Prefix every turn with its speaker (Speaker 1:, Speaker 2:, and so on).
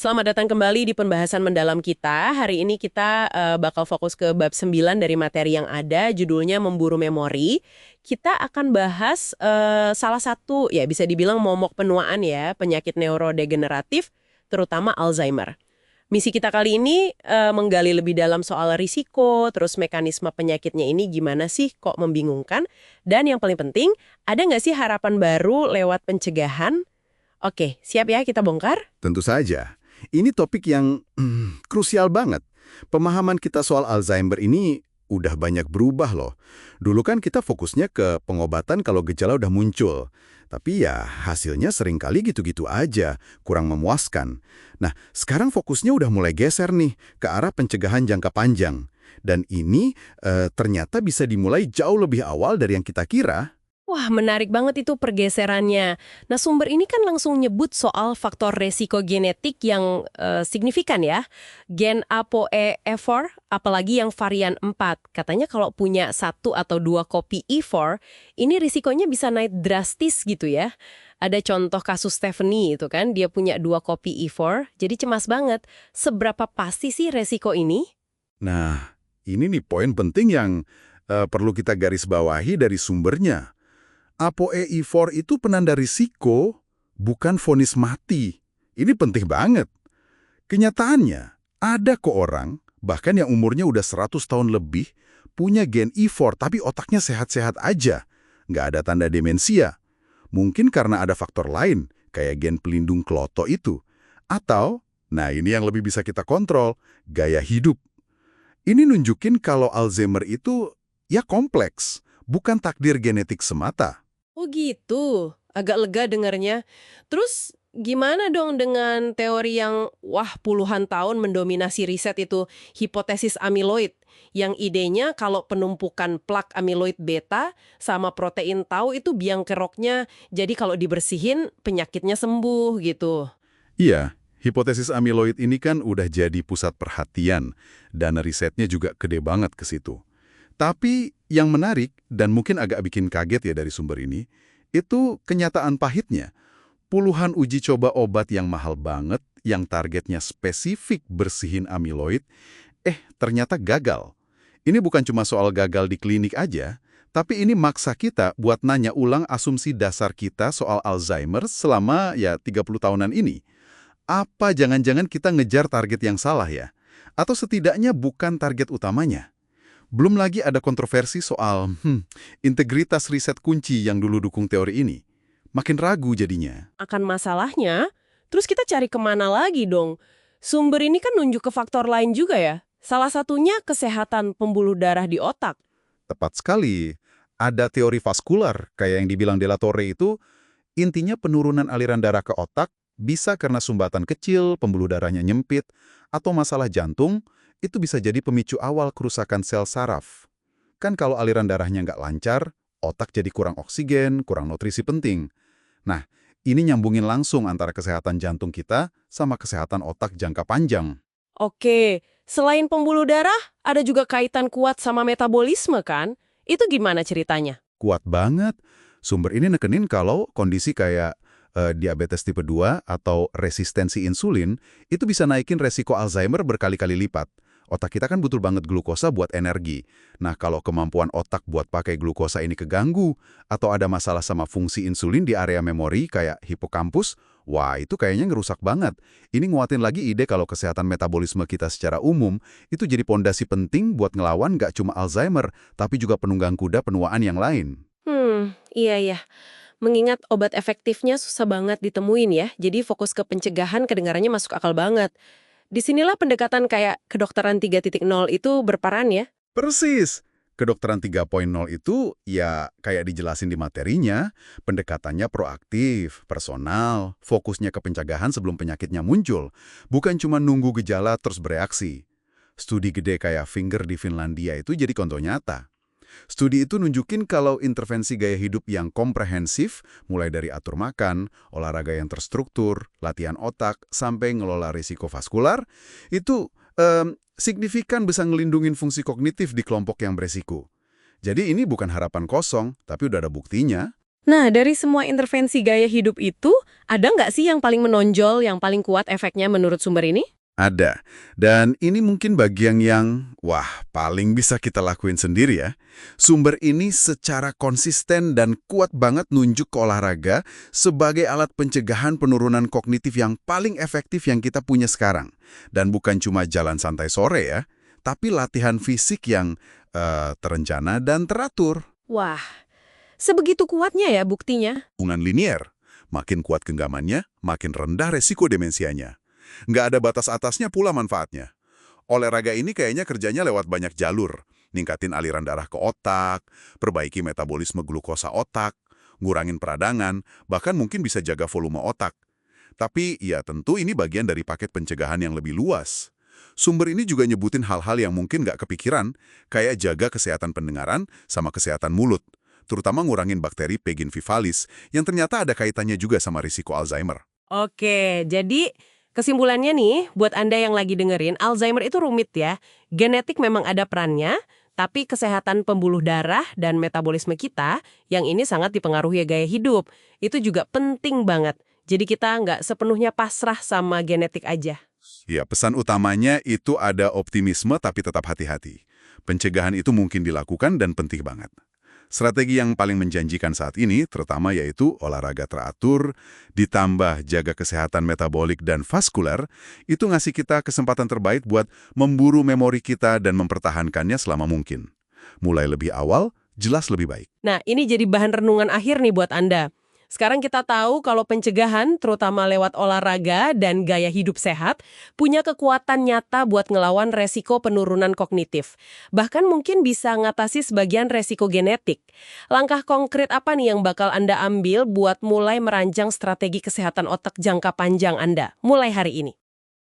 Speaker 1: Selamat datang kembali di pembahasan mendalam kita. Hari ini kita bakal fokus ke bab 9 dari materi yang ada, judulnya Memburu Memori. Kita akan bahas salah satu, ya bisa dibilang momok penuaan ya, penyakit neurodegeneratif, terutama Alzheimer. Misi kita kali ini menggali lebih dalam soal risiko, terus mekanisme penyakitnya ini gimana sih kok membingungkan, dan yang paling penting, ada nggak sih harapan baru lewat pencegahan? Oke, siap ya kita bongkar?
Speaker 2: Tentu saja. Ini topik yang krusial banget. Pemahaman kita soal Alzheimer ini udah banyak berubah loh. Dulu kan kita fokusnya ke pengobatan kalau gejala udah muncul. Tapi ya hasilnya seringkali gitu-gitu aja, kurang memuaskan. Nah, sekarang fokusnya udah mulai geser nih ke arah pencegahan jangka panjang. Dan ini ternyata bisa dimulai jauh lebih awal dari yang kita kira.
Speaker 1: Wah, menarik banget itu pergeserannya. Nah, sumber ini kan langsung nyebut soal faktor resiko genetik yang signifikan ya. Gen ApoE4, apalagi yang varian 4. Katanya kalau punya satu atau dua kopi E4, ini risikonya bisa naik drastis gitu ya. Ada contoh kasus Stephanie itu kan, dia punya dua kopi E4, jadi cemas banget. Seberapa pasti sih resiko ini?
Speaker 2: Nah, ini nih poin penting yang perlu kita garis bawahi dari sumbernya. ApoE4 itu penanda risiko, bukan vonis mati. Ini penting banget. Kenyataannya, ada kok orang, bahkan yang umurnya udah 100 tahun lebih, punya gen E4 tapi otaknya sehat-sehat aja. Nggak ada tanda demensia. Mungkin karena ada faktor lain, kayak gen pelindung kloto itu. Atau, nah ini yang lebih bisa kita kontrol, gaya hidup. Ini nunjukin kalau Alzheimer itu ya kompleks, bukan takdir genetik semata.
Speaker 1: Oh gitu, agak lega dengarnya. Terus gimana dong dengan teori yang wah puluhan tahun mendominasi riset itu, hipotesis amiloid, yang idenya kalau penumpukan plak amiloid beta sama protein tau itu biang keroknya, jadi kalau dibersihin penyakitnya sembuh gitu.
Speaker 2: Iya, hipotesis amiloid ini kan udah jadi pusat perhatian, dana risetnya juga gede banget ke situ. Tapi yang menarik, dan mungkin agak bikin kaget ya dari sumber ini, itu kenyataan pahitnya. Puluhan uji coba obat yang mahal banget, yang targetnya spesifik bersihin amiloid, ternyata gagal. Ini bukan cuma soal gagal di klinik aja, tapi ini maksa kita buat nanya ulang asumsi dasar kita soal Alzheimer selama ya 30 tahunan ini. Apa jangan-jangan kita ngejar target yang salah ya? Atau setidaknya bukan target utamanya? Belum lagi ada kontroversi soal integritas riset kunci yang dulu dukung teori ini. Makin ragu jadinya.
Speaker 1: Akan masalahnya, terus kita cari kemana lagi dong? Sumber ini kan nunjuk ke faktor lain juga ya. Salah satunya kesehatan pembuluh darah di otak.
Speaker 2: Tepat sekali. Ada teori vaskular, kayak yang dibilang De La Torre itu, intinya penurunan aliran darah ke otak bisa karena sumbatan kecil, pembuluh darahnya nyempit, atau masalah jantung, itu bisa jadi pemicu awal kerusakan sel saraf. Kan kalau aliran darahnya nggak lancar, otak jadi kurang oksigen, kurang nutrisi penting. Nah, ini nyambungin langsung antara kesehatan jantung kita sama kesehatan otak jangka panjang.
Speaker 1: Oke, selain pembuluh darah, ada juga kaitan kuat sama metabolisme kan? Itu gimana ceritanya?
Speaker 2: Kuat banget. Sumber ini nekenin kalau kondisi kayak diabetes tipe 2 atau resistensi insulin itu bisa naikin resiko Alzheimer berkali-kali lipat. Otak kita kan butuh banget glukosa buat energi. Nah, kalau kemampuan otak buat pakai glukosa ini keganggu, atau ada masalah sama fungsi insulin di area memori kayak hipokampus, wah itu kayaknya ngerusak banget. Ini nguatin lagi ide kalau kesehatan metabolisme kita secara umum itu jadi pondasi penting buat ngelawan nggak cuma Alzheimer, tapi juga penunggang kuda penuaan yang lain.
Speaker 1: Iya ya. Mengingat obat efektifnya susah banget ditemuin ya, jadi fokus ke pencegahan kedengarannya masuk akal banget. Disinilah pendekatan kayak kedokteran 3.0 itu berperan ya.
Speaker 2: Persis. Kedokteran 3.0 itu ya kayak dijelasin di materinya, pendekatannya proaktif, personal, fokusnya ke pencegahan sebelum penyakitnya muncul, bukan cuma nunggu gejala terus bereaksi. Studi gede kayak Finger di Finlandia itu jadi contoh nyata. Studi itu nunjukin kalau intervensi gaya hidup yang komprehensif, mulai dari atur makan, olahraga yang terstruktur, latihan otak, sampai ngelola risiko vaskular, itu signifikan bisa ngelindungin fungsi kognitif di kelompok yang beresiko. Jadi ini bukan harapan kosong, tapi udah ada buktinya.
Speaker 1: Nah, dari semua intervensi gaya hidup itu, ada nggak sih yang paling menonjol, yang paling kuat efeknya menurut sumber ini?
Speaker 2: Ada. Dan ini mungkin bagian yang, wah, paling bisa kita lakuin sendiri ya. Sumber ini secara konsisten dan kuat banget nunjuk ke olahraga sebagai alat pencegahan penurunan kognitif yang paling efektif yang kita punya sekarang. Dan bukan cuma jalan santai sore ya, tapi latihan fisik yang terencana dan teratur.
Speaker 1: Wah, sebegitu kuatnya ya buktinya?
Speaker 2: Hubungan linier. Makin kuat genggamannya, makin rendah resiko demensianya. Nggak ada batas atasnya pula manfaatnya. Olahraga ini kayaknya kerjanya lewat banyak jalur. Ningkatin aliran darah ke otak, perbaiki metabolisme glukosa otak, ngurangin peradangan, bahkan mungkin bisa jaga volume otak. Tapi ya tentu ini bagian dari paket pencegahan yang lebih luas. Sumber ini juga nyebutin hal-hal yang mungkin nggak kepikiran, kayak jaga kesehatan pendengaran sama kesehatan mulut, terutama ngurangin bakteri P. gingivalis yang ternyata ada kaitannya juga sama risiko Alzheimer.
Speaker 1: Oke, jadi kesimpulannya nih, buat Anda yang lagi dengerin, Alzheimer itu rumit ya. Genetik memang ada perannya, tapi kesehatan pembuluh darah dan metabolisme kita, yang ini sangat dipengaruhi gaya hidup, itu juga penting banget. Jadi kita nggak sepenuhnya pasrah sama genetik aja.
Speaker 2: Ya, pesan utamanya itu ada optimisme tapi tetap hati-hati. Pencegahan itu mungkin dilakukan dan penting banget. Strategi yang paling menjanjikan saat ini, terutama yaitu olahraga teratur, ditambah jaga kesehatan metabolik dan vaskuler, itu ngasih kita kesempatan terbaik buat memburu memori kita dan mempertahankannya selama mungkin. Mulai lebih awal, jelas lebih baik.
Speaker 1: Nah, ini jadi bahan renungan akhir nih buat Anda. Sekarang kita tahu kalau pencegahan, terutama lewat olahraga dan gaya hidup sehat, punya kekuatan nyata buat ngelawan resiko penurunan kognitif. Bahkan mungkin bisa ngatasi sebagian resiko genetik. Langkah konkret apa nih yang bakal Anda ambil buat mulai merancang strategi kesehatan otak jangka panjang Anda, mulai hari ini?